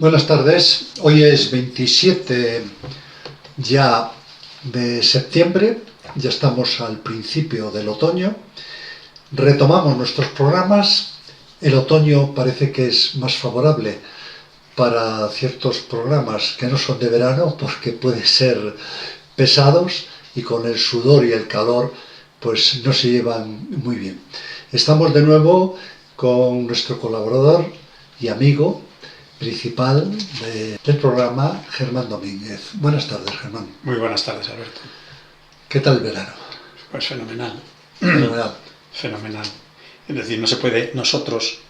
Buenas tardes, hoy es 27 ya de septiembre, ya estamos al principio del otoño, retomamos nuestros programas, el otoño parece que es más favorable para ciertos programas que no son de verano porque pueden ser pesados y con el sudor y el calor pues no se llevan muy bien. Estamos de nuevo con nuestro colaborador y amigo principal del programa, Germán Domínguez. Buenas tardes, Germán. Muy buenas tardes, Alberto. ¿Qué tal el verano? Pues fenomenal. Fenomenal. Fenomenal. Es decir, no se puede,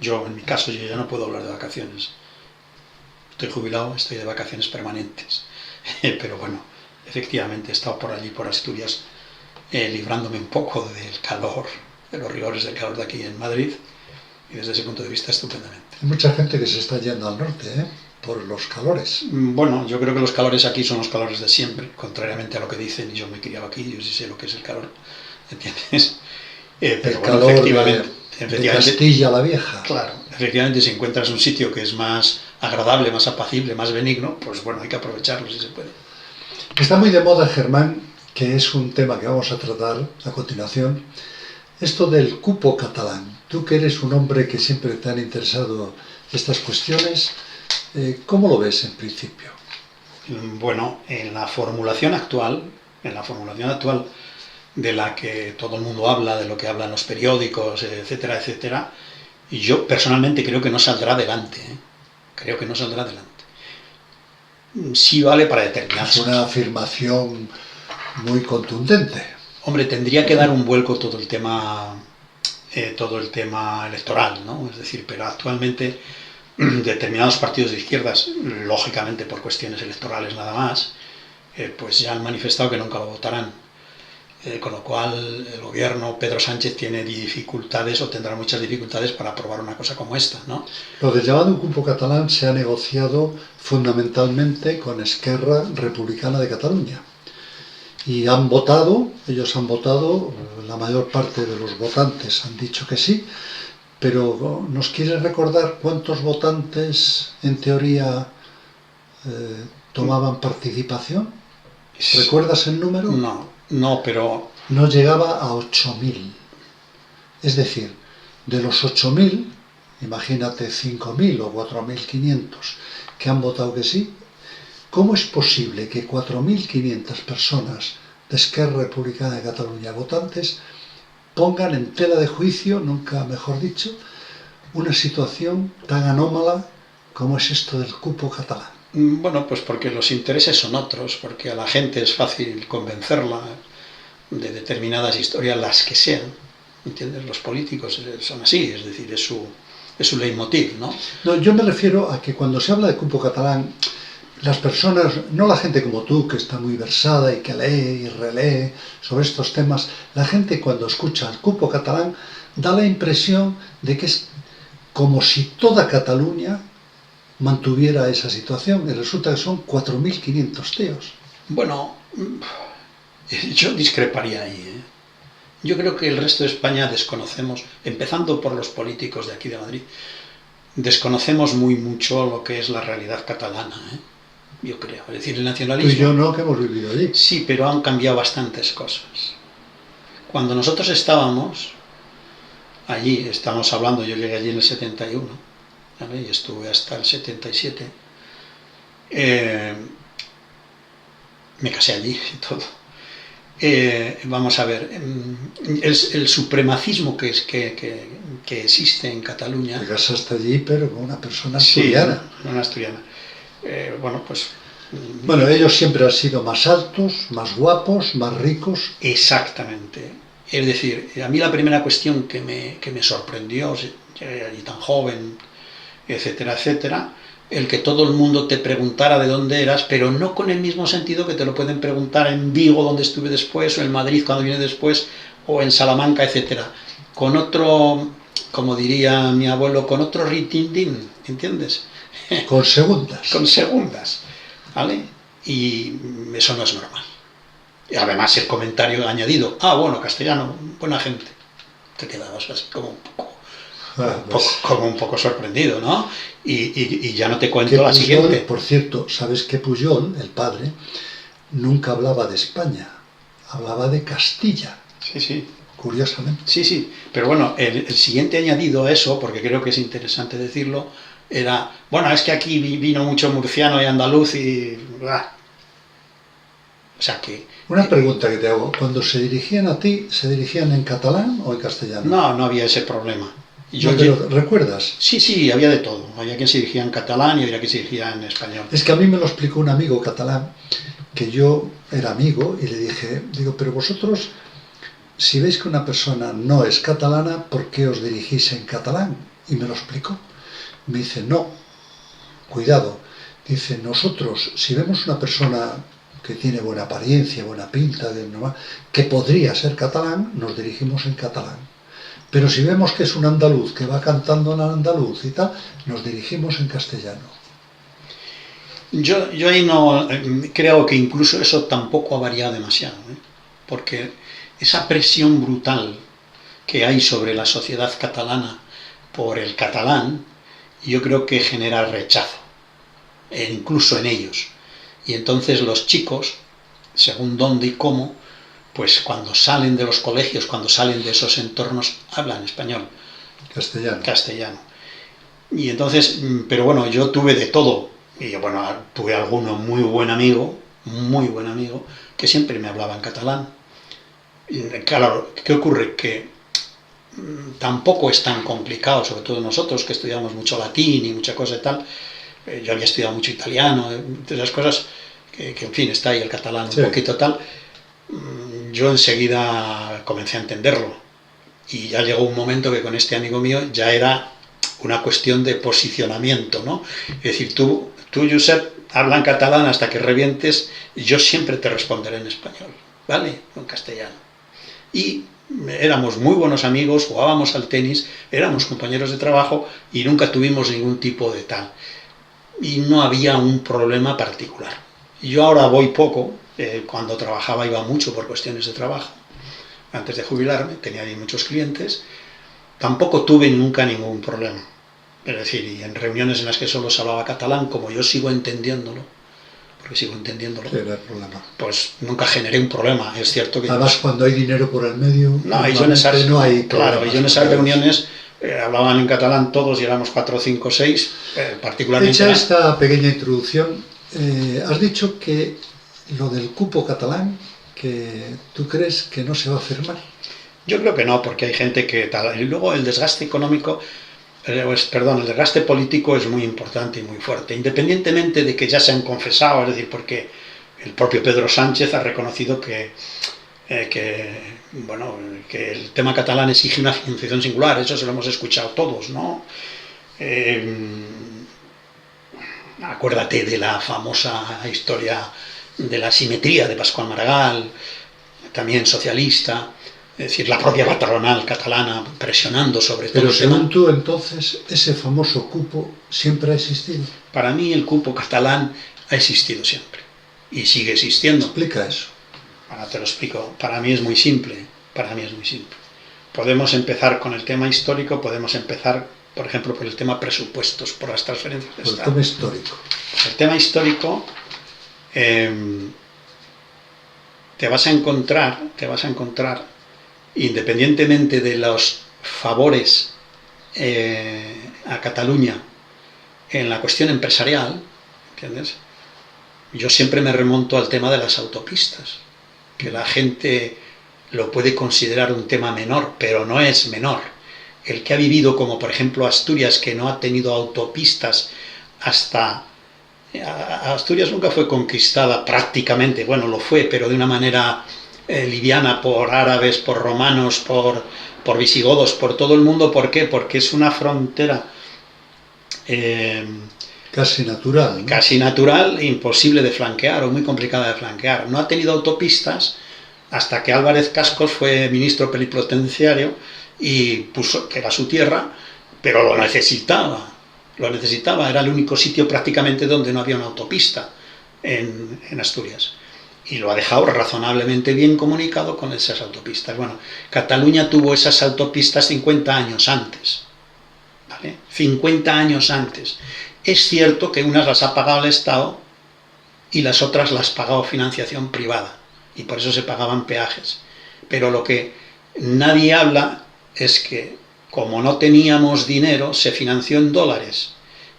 yo en mi caso, yo ya no puedo hablar de vacaciones. Estoy jubilado, estoy de vacaciones permanentes. Pero bueno, efectivamente he estado por allí, por Asturias, librándome un poco del calor, de los rigores del calor de aquí en Madrid, y desde ese punto de vista estupendamente. Hay mucha gente que se está yendo al norte, por los calores. Bueno, yo creo que los calores aquí son los calores de siempre, contrariamente a lo que dicen, y yo me he criado aquí, yo sí sé lo que es el calor, ¿entiendes? Pero el bueno, calor efectivamente, de Castilla la Vieja. Claro, efectivamente, si encuentras un sitio que es más agradable, más apacible, más benigno, pues bueno, hay que aprovecharlo si se puede. Está muy de moda, Germán, que es un tema que vamos a tratar a continuación, esto del cupo catalán. Tú que eres un hombre que siempre te han interesado estas cuestiones, ¿cómo lo ves en principio? Bueno, en la formulación actual de la que todo el mundo habla, de lo que hablan los periódicos, etcétera, etcétera, y yo personalmente creo que no saldrá adelante. Creo que no saldrá adelante. Sí vale para determinadas cosas. Es una afirmación muy contundente. Hombre, tendría que dar un vuelco todo el tema electoral, ¿no? Es decir, pero actualmente determinados partidos de izquierdas, lógicamente por cuestiones electorales nada más, pues ya han manifestado que nunca lo votarán. Con lo cual el gobierno Pedro Sánchez tiene dificultades o tendrá muchas dificultades para aprobar una cosa como esta, ¿no? Lo del llamado cupo catalán se ha negociado fundamentalmente con Esquerra Republicana de Cataluña. Y ellos han votado, la mayor parte de los votantes han dicho que sí, pero ¿nos quieres recordar cuántos votantes en teoría tomaban participación? ¿Recuerdas el número? No, pero... No llegaba a 8.000. Es decir, de los 8.000, imagínate 5.000 o 4.500 que han votado que sí, ¿cómo es posible que 4.500 personas de Esquerra Republicana de Cataluña votantes pongan en tela de juicio, nunca mejor dicho, una situación tan anómala como es esto del cupo catalán? Bueno, pues porque los intereses son otros, porque a la gente es fácil convencerla de determinadas historias, las que sean, ¿entiendes? Los políticos son así, es decir, es su leitmotiv, ¿no? No, yo me refiero a que cuando se habla de cupo catalán, las personas, no la gente como tú, que está muy versada y que lee y relee sobre estos temas, la gente cuando escucha el cupo catalán da la impresión de que es como si toda Cataluña mantuviera esa situación, y resulta que son 4.500 tíos. Bueno, yo discreparía ahí, Yo creo que el resto de España desconocemos, empezando por los políticos de aquí de Madrid, desconocemos muy mucho lo que es la realidad catalana, yo creo. Es decir, el nacionalismo... Tú y yo no, que hemos vivido allí. Sí, pero han cambiado bastantes cosas. Cuando nosotros estábamos allí, estamos hablando, yo llegué allí en el 71, ¿vale? Y estuve hasta el 77, me casé allí y todo. Vamos a ver, el supremacismo que existe en Cataluña... Te casaste allí, pero con una persona asturiana. Sí, una asturiana. Bueno, pues... Bueno, ellos siempre han sido más altos, más guapos, más ricos. Exactamente. Es decir, a mí la primera cuestión que me sorprendió, llegué allí tan joven, etcétera, etcétera, el que todo el mundo te preguntara de dónde eras, pero no con el mismo sentido que te lo pueden preguntar en Vigo, donde estuve después, o en Madrid, cuando vine después, o en Salamanca, etcétera. Con otro, como diría mi abuelo, con otro ritindín, ¿entiendes? Con segundas. Con segundas, ¿vale? Y eso no es normal. Y además el comentario añadido, bueno, castellano, buena gente. Te quedabas así como un poco Pues, como un poco sorprendido, ¿no? Y ya no te que cuento la Pujol, siguiente. por cierto, ¿sabes que Pujol, el padre, nunca hablaba de España? Hablaba de Castilla, Sí, sí. curiosamente. Sí, sí, pero bueno, el siguiente añadido a eso, porque creo que es interesante decirlo, era, bueno, es que aquí vino mucho murciano y andaluz y... O sea que... Una pregunta que te hago, cuando se dirigían a ti, ¿se dirigían en catalán o en castellano? No había ese problema. ¿No te lo recuerdas? Sí, sí, había de todo. Había quien se dirigía en catalán y había quien se dirigía en español. Es que a mí me lo explicó un amigo catalán, que yo era amigo, y le dije, digo, pero vosotros, si veis que una persona no es catalana, ¿por qué os dirigís en catalán? Y me lo explicó. Me dice, no, cuidado. Dice, nosotros, si vemos una persona que tiene buena apariencia, buena pinta, que podría ser catalán, nos dirigimos en catalán. Pero si vemos que es un andaluz que va cantando en andaluz y tal, nos dirigimos en castellano. Yo ahí no creo que incluso eso tampoco ha variado demasiado, ¿eh? Porque esa presión brutal que hay sobre la sociedad catalana por el catalán, yo creo que genera rechazo, incluso en ellos. Y entonces los chicos, según dónde y cómo, pues cuando salen de los colegios, cuando salen de esos entornos, hablan español. Castellano. Y entonces, pero bueno, yo tuve de todo. Y bueno, tuve alguno muy buen amigo, que siempre me hablaba en catalán. Y claro, ¿qué ocurre? Que tampoco es tan complicado, sobre todo nosotros que estudiamos mucho latín y mucha cosa y tal. Yo había estudiado mucho italiano, de esas cosas que en fin, está ahí el catalán un poquito tal. Yo enseguida comencé a entenderlo. Y ya llegó un momento que con este amigo mío ya era una cuestión de posicionamiento, ¿no? Es decir, tú Josep, habla en catalán hasta que revientes, y yo siempre te responderé en español, ¿vale? En castellano. Y éramos muy buenos amigos, jugábamos al tenis, éramos compañeros de trabajo y nunca tuvimos ningún tipo de tal. Y no había un problema particular. Yo ahora voy poco, cuando trabajaba iba mucho por cuestiones de trabajo. Antes de jubilarme tenía ahí muchos clientes, tampoco tuve nunca ningún problema. Es decir, y en reuniones en las que solo se hablaba catalán, como yo sigo entendiéndolo, sí, era el problema. Pues nunca generé un problema. Es cierto que... Además, cuando hay dinero por el medio, no yo en esas, no hay claro, yo en esas reuniones hablaban en catalán todos y éramos 4, 5, 6, particularmente... Hecha esta pequeña introducción, has dicho que lo del cupo catalán, que tú crees que no se va a firmar. Yo creo que no, porque hay gente que tal. Y luego el desgaste económico, el desgaste político es muy importante y muy fuerte, independientemente de que ya se han confesado, es decir, porque el propio Pedro Sánchez ha reconocido que el tema catalán exige una financiación singular, eso se lo hemos escuchado todos, ¿no? Acuérdate de la famosa historia de la simetría de Pascual Maragall, también socialista, es decir, la propia patronal catalana presionando sobre todo. Pero según tú, entonces, ese famoso cupo siempre ha existido. Para mí el cupo catalán ha existido siempre y sigue existiendo. Explica eso. Ahora te lo explico. Para mí es muy simple. Podemos empezar con el tema histórico, podemos empezar, por ejemplo, por el tema presupuestos, por las transferencias de Estado. El tema histórico. El tema histórico, te vas a encontrar, independientemente de los favores a Cataluña en la cuestión empresarial, ¿entiendes? Yo siempre me remonto al tema de las autopistas, que la gente lo puede considerar un tema menor, pero no es menor. El que ha vivido, como por ejemplo Asturias, que no ha tenido autopistas hasta... Asturias nunca fue conquistada prácticamente, bueno, lo fue, pero de una manera liviana por árabes, por romanos, por visigodos, por todo el mundo. ¿Por qué? Porque es una frontera casi natural, ¿no? Casi natural, imposible de flanquear o muy complicada de flanquear. No ha tenido autopistas hasta que Álvarez Cascos fue ministro plenipotenciario y puso que era su tierra, pero lo necesitaba, era el único sitio prácticamente donde no había una autopista en Asturias. Y lo ha dejado razonablemente bien comunicado con esas autopistas. Bueno, Cataluña tuvo esas autopistas 50 años antes, 50 años antes. Es cierto que unas las ha pagado el Estado y las otras las ha pagado financiación privada, y por eso se pagaban peajes. Pero lo que nadie habla es que, como no teníamos dinero, se financió en dólares,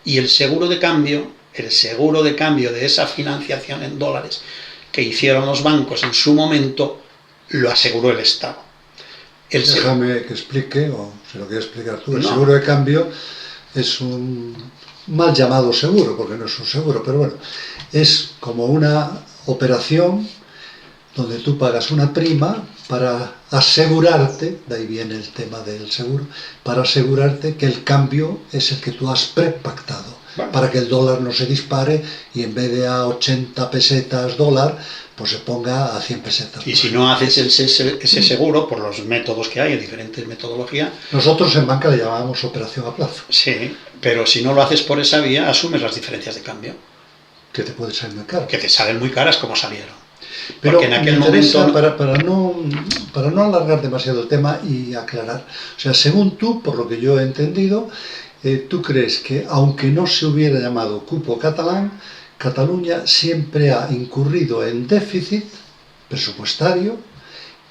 y el seguro de cambio de esa financiación en dólares que hicieron los bancos en su momento, lo aseguró el Estado. Déjame que explique, o si lo quieres explicar tú. El No. seguro de cambio es un mal llamado seguro, porque no es un seguro, pero bueno, es como una operación donde tú pagas una prima para asegurarte, de ahí viene el tema del seguro, para asegurarte que el cambio es el que tú has prepactado, para que el dólar no se dispare y en vez de a 80 pesetas dólar, pues se ponga a 100 pesetas. Y si no haces ese seguro, por los métodos que hay, diferentes metodologías... Nosotros en banca le llamábamos operación a plazo. Sí, pero si no lo haces por esa vía, asumes las diferencias de cambio. Que te puede salir muy caro. Que te salen muy caras como salieron. Pero porque en aquel me interesa, momento... para no alargar demasiado el tema y aclarar. O sea, según tú, por lo que yo he entendido, tú crees que aunque no se hubiera llamado cupo catalán, Cataluña siempre ha incurrido en déficit presupuestario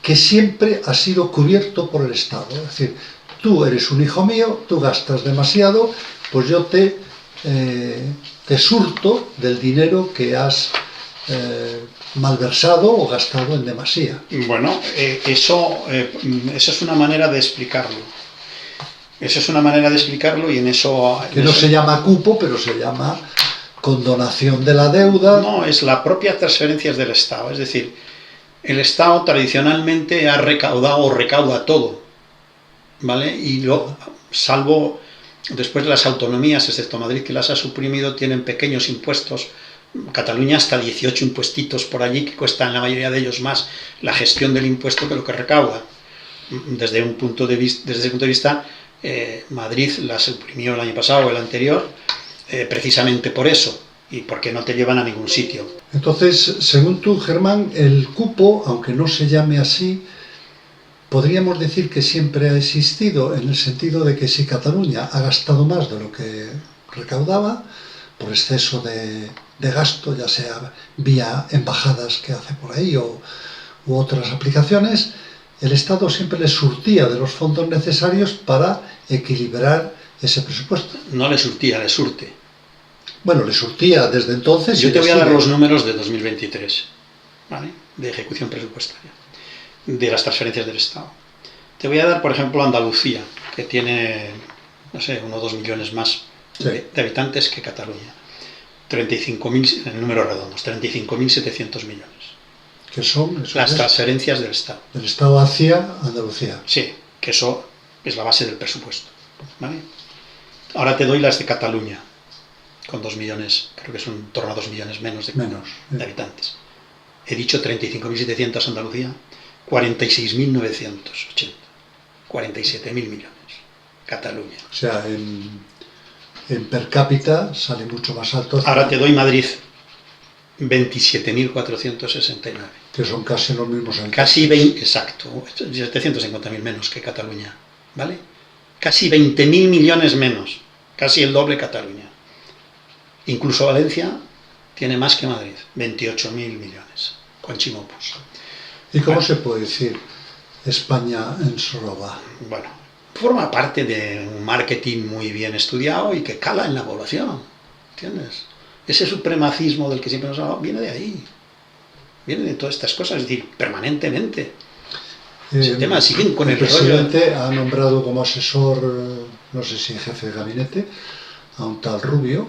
que siempre ha sido cubierto por el Estado. Es decir, tú eres un hijo mío, tú gastas demasiado, pues yo te surto del dinero que has malversado o gastado en demasía. Bueno, eso es una manera de explicarlo. Eso es una manera de explicarlo y en eso... Que no se llama cupo, pero se llama condonación de la deuda. No, es la propia transferencias del Estado. Es decir, el Estado tradicionalmente ha recaudado o recauda todo, ¿vale? Y salvo después las autonomías, excepto Madrid, que las ha suprimido, tienen pequeños impuestos. Cataluña hasta 18 impuestitos por allí, que cuestan la mayoría de ellos más la gestión del impuesto que lo que recauda. Desde ese punto de vista, Madrid la suprimió el año pasado o el anterior, precisamente por eso, y porque no te llevan a ningún sitio. Entonces, según tú, Germán, el cupo, aunque no se llame así, podríamos decir que siempre ha existido, en el sentido de que si Cataluña ha gastado más de lo que recaudaba, por exceso de gasto, ya sea vía embajadas que hace por ahí u otras aplicaciones, el Estado siempre le surtía de los fondos necesarios para equilibrar ese presupuesto. No le surtía, le surte. Bueno, le surtía desde entonces. Yo te voy a dar los números de 2023, ¿vale? De ejecución presupuestaria, de las transferencias del Estado. Te voy a dar, por ejemplo, Andalucía, que tiene, no sé, 1 o 2 millones más de habitantes que Cataluña. 35.000, en números redondos, 35.700 millones. ¿Qué son? Las transferencias del Estado. Del Estado hacia Andalucía. Sí, que eso es la base del presupuesto, ¿vale? Ahora te doy las de Cataluña, con 2 millones, creo que son en torno a 2 millones menos de habitantes. He dicho 35.700 Andalucía, 46.980, 47.000 millones. Cataluña. O sea, en per cápita sale mucho más alto. Ahora te doy Madrid, 27.469. Que son casi los mismos años. Casi 20, exacto, 750.000 menos que Cataluña, ¿vale? Casi 20.000 millones menos, casi el doble Cataluña. Incluso Valencia tiene más que Madrid, 28.000 millones, con Chimopos. ¿Y cómo se puede decir España en Soroba? Bueno, forma parte de un marketing muy bien estudiado y que cala en la población, ¿entiendes? Ese supremacismo del que siempre nos hablamos viene de ahí, viene de todas estas cosas, es decir, permanentemente. Ese tema siguen con el presidente ha nombrado como asesor, no sé si jefe de gabinete, a un tal Rubio,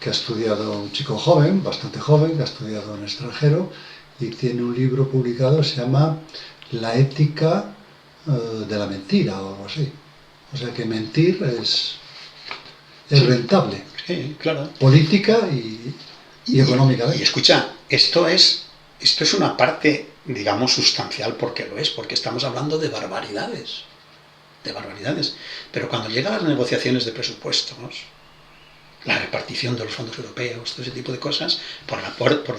que ha estudiado, un chico joven, bastante joven, que ha estudiado en el extranjero y tiene un libro publicado que se llama La ética de la mentira o algo así. O sea que mentir es rentable. Sí, claro. Política y económicamente. Y escucha, esto es una parte, digamos, sustancial, porque lo es, porque estamos hablando de barbaridades. De barbaridades. Pero cuando llegan las negociaciones de presupuestos, la repartición de los fondos europeos, todo ese tipo de cosas, por la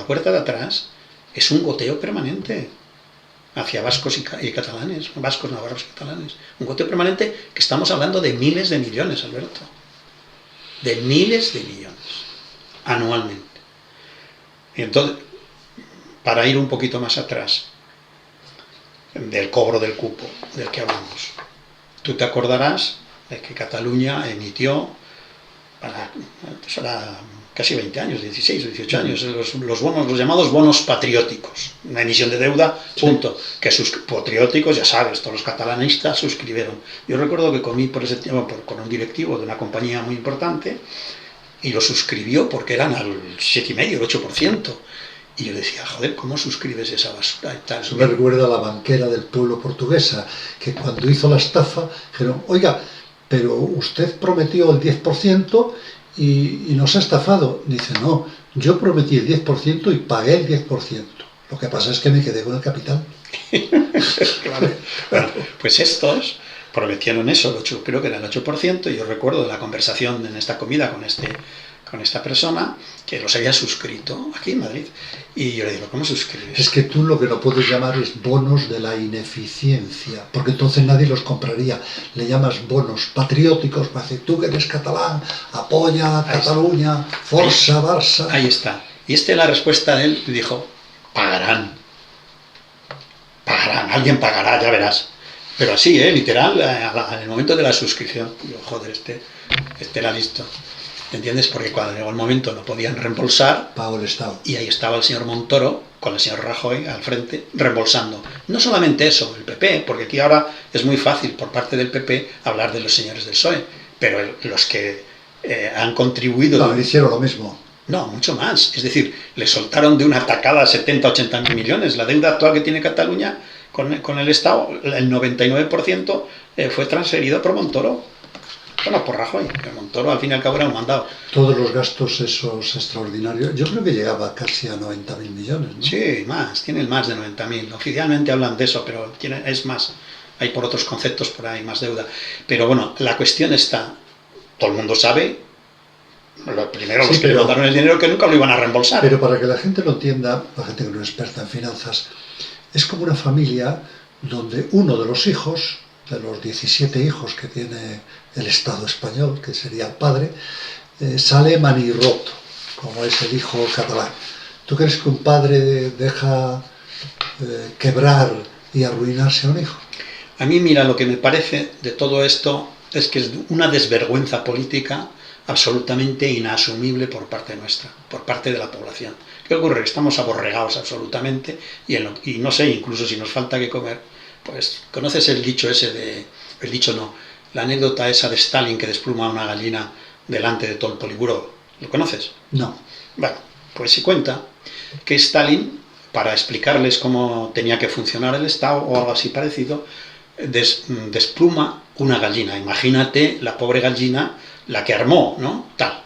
puerta de atrás, es un goteo permanente hacia vascos y catalanes, vascos, navarros y catalanes. Un goteo permanente que estamos hablando de miles de millones, Alberto. de miles de millones anualmente. Y entonces, para ir un poquito más atrás del cobro del cupo del que hablamos, tú te acordarás de que Cataluña emitió para casi 20 años, 16 o 18 años, los bonos, los llamados bonos patrióticos, una emisión de deuda, punto, que sus patrióticos, ya sabes, todos los catalanistas suscribieron. Yo recuerdo que comí por ese tiempo con un directivo de una compañía muy importante y lo suscribió porque eran al 7,5, el 8%. Y yo decía, joder, ¿cómo suscribes esa basura? Y tal. Eso me recuerda a la banquera del pueblo portuguesa, que cuando hizo la estafa, dijeron, oiga, pero usted prometió el 10% y nos ha estafado. Dice, no, yo prometí el 10% y pagué el 10%. Lo que pasa es que me quedé con el capital. Claro. Bueno, pues estos prometieron eso, creo que era el 8%, y yo recuerdo de la conversación en esta comida con esta persona, que los había suscrito aquí en Madrid. Y yo le digo, ¿cómo suscribes? Es que tú lo que no puedes llamar es bonos de la ineficiencia, porque entonces nadie los compraría. Le llamas bonos patrióticos, para decir, tú que eres catalán, apoya a Cataluña, Força, Barça. Ahí está. Y la respuesta de él dijo, pagarán, alguien pagará, ya verás. Pero así, literal, en el momento de la suscripción. Digo, joder, este era listo. ¿Entiendes? Porque cuando llegó el momento no podían reembolsar. Pagó el Estado. Y ahí estaba el señor Montoro, con el señor Rajoy al frente, reembolsando. No solamente eso, el PP, porque aquí ahora es muy fácil por parte del PP hablar de los señores del PSOE, pero los que han contribuido... No, hicieron lo mismo. No, mucho más. Es decir, le soltaron de una tacada 70, 80 mil millones. La deuda actual que tiene Cataluña con el Estado, el 99% fue transferido por Montoro. Bueno, por Rajoy, que Montoro al fin y al cabo era un mandado. Todos los gastos esos extraordinarios, yo creo que llegaba casi a 90.000 millones, ¿no? Sí, más, tienen más de 90.000. Oficialmente hablan de eso, pero es más. Hay por otros conceptos por ahí más deuda. Pero bueno, la cuestión está, todo el mundo sabe, primero los que le mandaron el dinero que nunca lo iban a reembolsar. Pero para que la gente lo entienda, la gente que no es experta en finanzas, es como una familia donde uno de los hijos, de los 17 hijos que tiene el Estado español, que sería el padre, sale manirroto, como es el hijo catalán. ¿Tú crees que un padre deja quebrar y arruinarse a un hijo? A mí, mira, lo que me parece de todo esto es que es una desvergüenza política absolutamente inasumible por parte nuestra, por parte de la población. ¿Qué ocurre? Estamos aborregados absolutamente y no sé, incluso si nos falta que comer, pues, ¿conoces el dicho ese el dicho no, la anécdota esa de Stalin que despluma a una gallina delante de todo el Politburó? ¿Lo conoces? No. Bueno, pues se cuenta que Stalin, para explicarles cómo tenía que funcionar el Estado o algo así parecido, despluma una gallina. Imagínate la pobre gallina, la que armó, ¿no? Tal.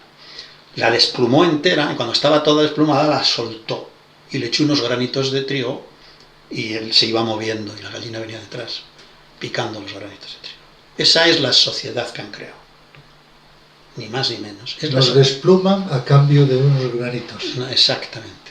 La desplumó entera y cuando estaba toda desplumada la soltó y le echó unos granitos de trigo y él se iba moviendo y la gallina venía detrás, picando los granitos de trigo. Esa es la sociedad que han creado. Ni más ni menos. Los despluman a cambio de unos granitos. No, exactamente.